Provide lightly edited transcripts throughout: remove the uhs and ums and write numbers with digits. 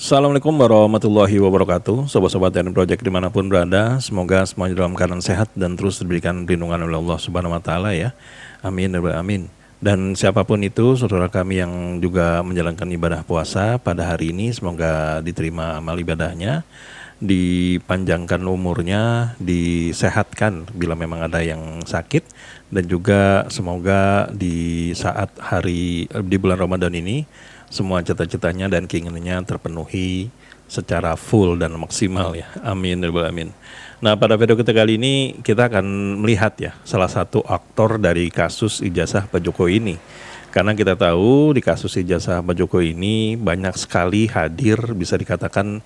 Assalamualaikum warahmatullahi wabarakatuh. Sobat-sobat dan project dimanapun berada, semoga semuanya dalam keadaan sehat dan terus diberikan perlindungan oleh Allah Subhanahu Wa Taala ya. Amin ya rabbal alamin. Dan siapapun itu saudara kami yang juga menjalankan ibadah puasa pada hari ini, semoga diterima amal ibadahnya, dipanjangkan umurnya, disehatkan bila memang ada yang sakit, dan juga semoga di saat hari di bulan Ramadan ini semua cita-citanya dan keinginannya terpenuhi secara full dan maksimal ya. Amin ya rabbal alamin. Nah, pada video kita kali ini kita akan melihat ya salah satu aktor dari kasus ijazah Pak Jokowi ini. Karena kita tahu di kasus ijazah Pak Jokowi ini banyak sekali hadir, bisa dikatakan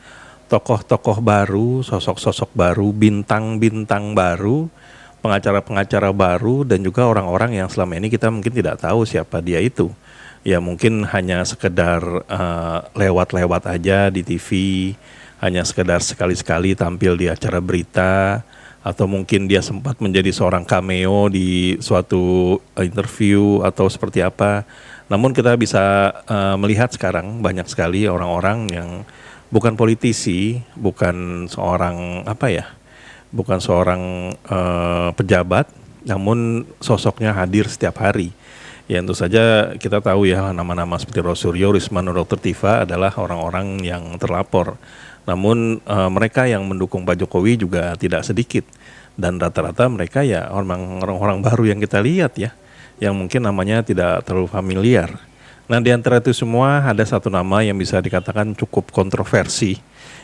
tokoh-tokoh baru, sosok-sosok baru, bintang-bintang baru, pengacara-pengacara baru, dan juga orang-orang yang selama ini kita mungkin tidak tahu siapa dia itu. Ya mungkin hanya sekedar lewat-lewat aja di TV, hanya sekedar sekali-sekali tampil di acara berita, atau mungkin dia sempat menjadi seorang cameo di suatu interview atau seperti apa. Namun kita bisa melihat sekarang banyak sekali orang-orang yang bukan politisi, bukan seorang bukan seorang pejabat, namun sosoknya hadir setiap hari. Ya tentu saja kita tahu ya nama-nama seperti Rosuryo, Risman, Dr. Tifa adalah orang-orang yang terlapor. Namun mereka yang mendukung Pak Jokowi juga tidak sedikit. Dan rata-rata mereka ya orang-orang baru yang kita lihat ya, yang mungkin namanya tidak terlalu familiar. Nah, di antara itu semua ada satu nama yang bisa dikatakan cukup kontroversi,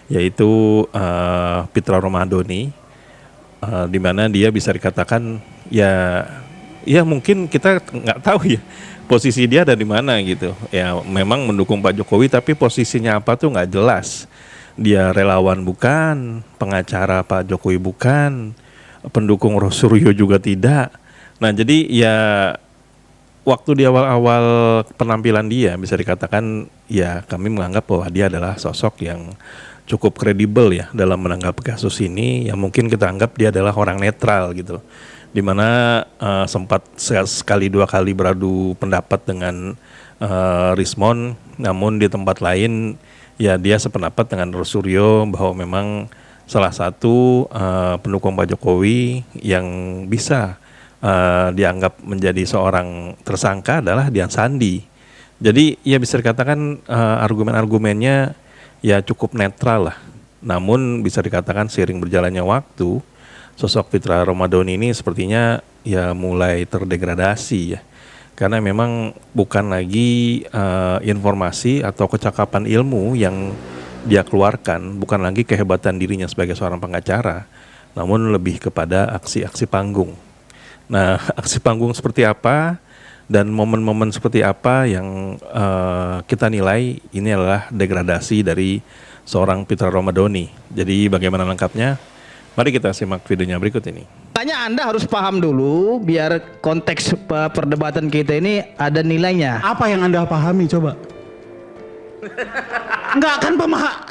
yaitu Pitra Romadhoni, di mana dia bisa dikatakan ya mungkin kita nggak tahu ya posisi dia ada di mana gitu. Ya memang mendukung Pak Jokowi tapi posisinya apa tuh nggak jelas. Dia relawan bukan, pengacara Pak Jokowi bukan, pendukung Rosuryo juga tidak. Nah jadi ya waktu di awal-awal penampilan dia bisa dikatakan ya kami menganggap bahwa dia adalah sosok yang cukup kredibel ya dalam menanggapi kasus ini. Ya mungkin kita anggap dia adalah orang netral gitu, dimana sempat sekali dua kali beradu pendapat dengan Rismon, namun di tempat lain ya dia sependapat dengan Rosuryo bahwa memang salah satu pendukung Pak Jokowi yang bisa dianggap menjadi seorang tersangka adalah Dian Sandi. Jadi ya bisa dikatakan argumen-argumennya ya cukup netral lah. Namun bisa dikatakan seiring berjalannya waktu, sosok Pitra Romadhoni ini sepertinya ya mulai terdegradasi ya. Karena memang bukan lagi informasi atau kecakapan ilmu yang dia keluarkan, bukan lagi kehebatan dirinya sebagai seorang pengacara, namun lebih kepada aksi-aksi panggung. Nah, aksi panggung seperti apa dan momen-momen seperti apa yang kita nilai ini adalah degradasi dari seorang Pitra Romadhoni. Jadi bagaimana lengkapnya? Mari kita simak videonya berikut ini. Makanya Anda harus paham dulu biar konteks perdebatan kita ini ada nilainya. Apa yang Anda pahami coba? Enggak kan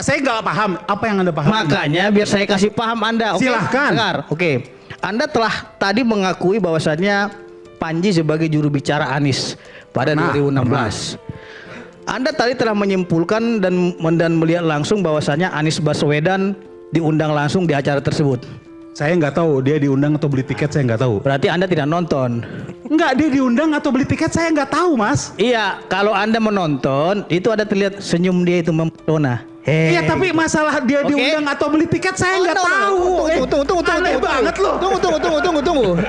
saya enggak paham. Apa yang Anda pahami? Makanya biar saya kasih paham Anda. Okay? Silahkan. Dengar. Oke. Anda telah tadi mengakui bahwasannya Panji sebagai juru bicara Anies pada 2016. Anda tadi telah menyimpulkan dan melihat langsung bahwasannya Anies Baswedan diundang langsung di acara tersebut. Saya nggak tahu dia diundang atau beli tiket, saya nggak tahu. Berarti Anda tidak nonton. Enggak, dia diundang atau beli tiket saya nggak tahu, Mas. Iya, kalau Anda menonton itu ada terlihat senyum dia itu mempesona. Iya, tapi masalah dia diundang atau beli tiket saya nggak tahu. Tunggu banget loh.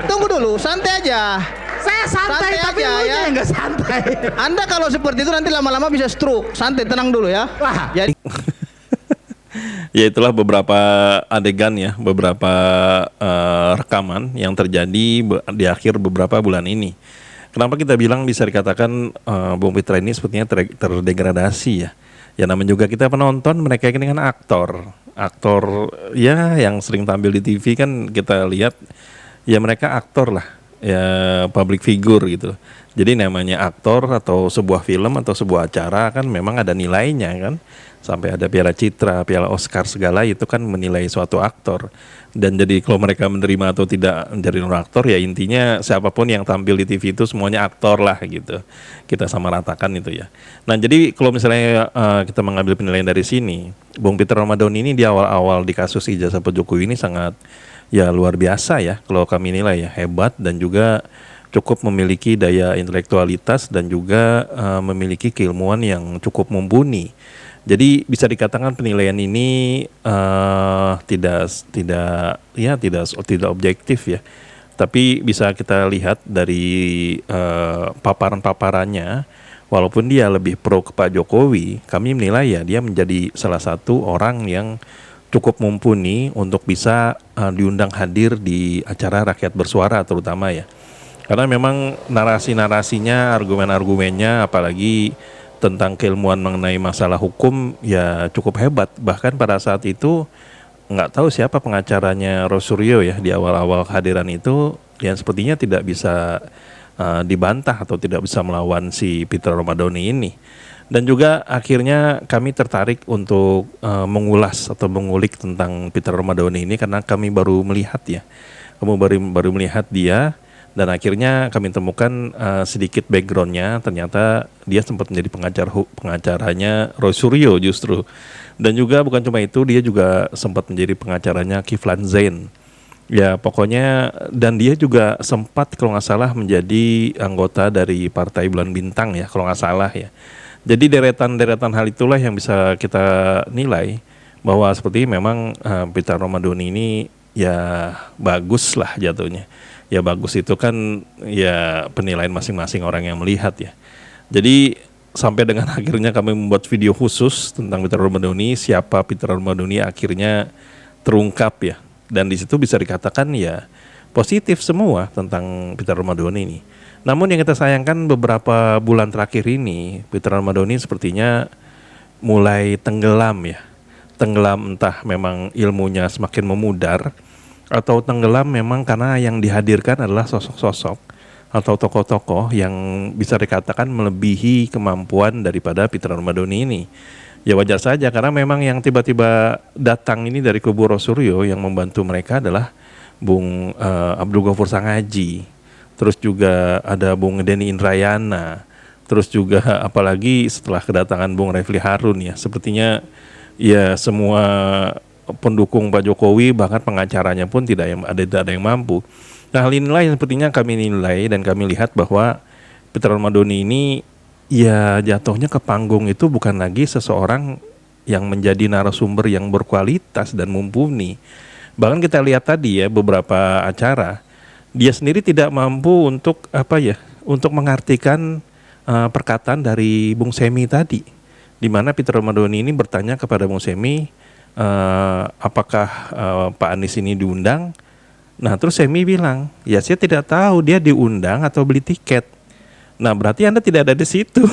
Tunggu dulu, santai aja. Saya santai tapi aja, lu ya. nggak santai. Anda kalau seperti itu nanti lama-lama bisa stroke. Santai, tenang dulu ya. Wah. Jadi Ya itulah beberapa adegan ya, beberapa rekaman yang terjadi di akhir beberapa bulan ini. Kenapa kita bilang bisa dikatakan Bung Pitra ini sepertinya terdegradasi ya. Ya namanya juga kita penonton, mereka ini kan aktor ya yang sering tampil di TV kan kita lihat ya mereka aktor lah. ya public figure gitu. Jadi namanya aktor atau sebuah film atau sebuah acara kan memang ada nilainya kan. Sampai ada Piala Citra, Piala Oscar segala itu kan menilai suatu aktor. Dan jadi kalau mereka menerima atau tidak menjadi aktor ya intinya siapapun yang tampil di TV itu semuanya aktor lah gitu. Kita sama ratakan itu ya. Nah jadi kalau misalnya kita mengambil penilaian dari sini, Bung Peter Ramadoni ini di awal-awal di kasus ijazah Pak Jokowi ini sangat ya luar biasa ya kalau kami nilai ya, hebat dan juga cukup memiliki daya intelektualitas dan juga memiliki keilmuan yang cukup mumpuni. Jadi bisa dikatakan penilaian ini tidak objektif ya. Tapi bisa kita lihat dari paparan-paparannya, walaupun dia lebih pro ke Pak Jokowi, kami menilai ya dia menjadi salah satu orang yang cukup mumpuni untuk bisa diundang hadir di acara Rakyat Bersuara terutama ya. Karena memang narasi-narasinya, argumen-argumennya apalagi tentang keilmuan mengenai masalah hukum ya cukup hebat. Bahkan pada saat itu nggak tahu siapa pengacaranya Rosuryo ya di awal-awal kehadiran itu yang sepertinya tidak bisa dibantah atau tidak bisa melawan si Peter Ramadoni ini. Dan juga akhirnya kami tertarik untuk mengulas atau mengulik tentang Peter Ramadoni ini karena kami baru melihat ya. Baru melihat dia. Dan akhirnya kami temukan sedikit backgroundnya, ternyata dia sempat menjadi pengacaranya Roy Suryo justru. Dan juga bukan cuma itu, dia juga sempat menjadi pengacaranya Kiflan Zain. Ya pokoknya, dan dia juga sempat kalau nggak salah menjadi anggota dari Partai Bulan Bintang ya, kalau nggak salah ya. Jadi deretan-deretan hal itulah yang bisa kita nilai bahwa seperti memang Peter Ramadoni ini ya bagus lah jatuhnya. Ya bagus itu kan ya penilaian masing-masing orang yang melihat ya. Jadi sampai dengan akhirnya kami membuat video khusus tentang Peter Ramadoni, siapa Peter Ramadoni akhirnya terungkap ya. Dan di situ bisa dikatakan ya positif semua tentang Peter Ramadoni ini. Namun yang kita sayangkan beberapa bulan terakhir ini Peter Ramadoni sepertinya mulai tenggelam ya. Tenggelam entah memang ilmunya semakin memudar atau tenggelam memang karena yang dihadirkan adalah sosok-sosok atau tokoh-tokoh yang bisa dikatakan melebihi kemampuan daripada Peter Ramadoni ini. Ya wajar saja karena memang yang tiba-tiba datang ini dari kubu Rosuryo yang membantu mereka adalah Bung Abdul Ghafur Sangaji, terus juga ada Bung Denny Indrayana, terus juga apalagi setelah kedatangan Bung Refli Harun ya, sepertinya ya semua pendukung Pak Jokowi bahkan pengacaranya pun tidak ada yang mampu. Nah hal inilah yang sepertinya kami nilai dan kami lihat bahwa Peter Ramadoni ini ya jatuhnya ke panggung itu bukan lagi seseorang yang menjadi narasumber yang berkualitas dan mumpuni. Bahkan kita lihat tadi ya beberapa acara dia sendiri tidak mampu untuk untuk mengartikan perkataan dari Bung Semi tadi, di mana Peter Ramadoni ini bertanya kepada Bung Semi apakah Pak Anies ini diundang. Nah terus Semi bilang ya saya tidak tahu dia diundang atau beli tiket. Nah berarti Anda tidak ada di situ.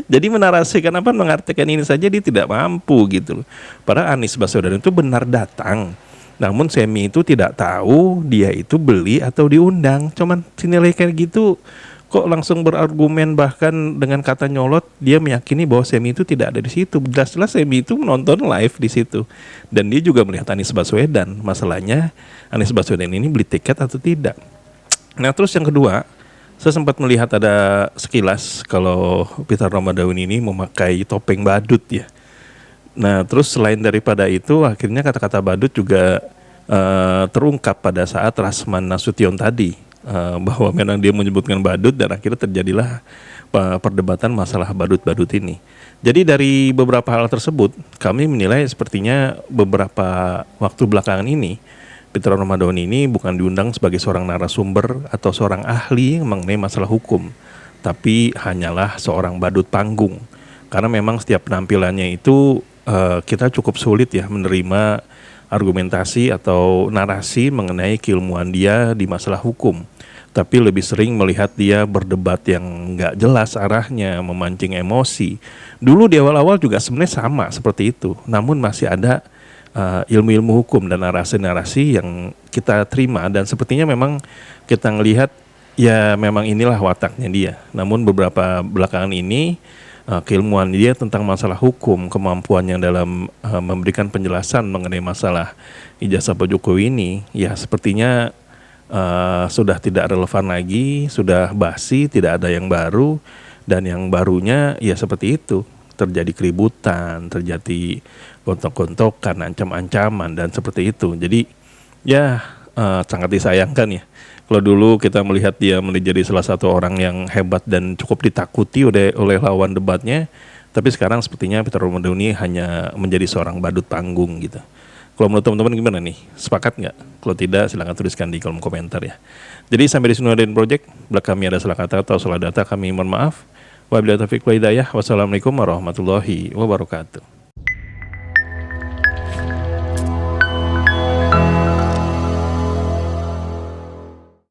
Jadi menarasikan mengartikan ini saja dia tidak mampu gitu loh. Padahal Anies Baswedan itu benar datang, namun Semi itu tidak tahu dia itu beli atau diundang. Cuman sinilai kayak gitu kok langsung berargumen bahkan dengan kata nyolot dia meyakini bahwa Semi itu tidak ada di situ. Jelas-jelas Semi itu menonton live di situ dan dia juga melihat Anies Baswedan. Masalahnya Anies Baswedan ini beli tiket atau tidak. Nah terus yang kedua, saya sempat melihat ada sekilas kalau Peter Ramadoni ini memakai topeng badut ya. Nah terus selain daripada itu akhirnya kata-kata badut juga terungkap pada saat Rasman Nasution tadi. Bahwa memang dia menyebutkan badut dan akhirnya terjadilah perdebatan masalah badut-badut ini. Jadi dari beberapa hal tersebut kami menilai sepertinya beberapa waktu belakangan ini Peter Ramadoni ini bukan diundang sebagai seorang narasumber atau seorang ahli mengenai masalah hukum, tapi hanyalah seorang badut panggung. Karena memang setiap penampilannya itu kita cukup sulit ya menerima argumentasi atau narasi mengenai keilmuan dia di masalah hukum, tapi lebih sering melihat dia berdebat yang nggak jelas arahnya, memancing emosi. Dulu di awal-awal juga sebenarnya sama seperti itu, namun masih ada ilmu-ilmu hukum dan narasi-narasi yang kita terima, dan sepertinya memang kita ngelihat ya memang inilah wataknya dia. Namun beberapa belakangan ini keilmuan dia tentang masalah hukum, kemampuannya dalam memberikan penjelasan mengenai masalah ijazah Pak Jokowi ini ya sepertinya sudah tidak relevan lagi, sudah basi, tidak ada yang baru, dan yang barunya ya seperti itu, terjadi keributan, terjadi gontok-gontokan, ancam-ancaman dan seperti itu. Jadi ya sangat disayangkan ya. Kalau dulu kita melihat dia menjadi salah satu orang yang hebat dan cukup ditakuti oleh lawan debatnya, tapi sekarang sepertinya Peter Romadoni hanya menjadi seorang badut panggung gitu. Kalau menurut teman-teman gimana nih? Sepakat nggak? Kalau tidak silahkan tuliskan di kolom komentar ya. Jadi sampai di sini Raden Project. Belakang kami ada salah kata atau salah data, kami mohon maaf. Wabillahi taufiq wal hidayah. Wassalamualaikum warahmatullahi wabarakatuh.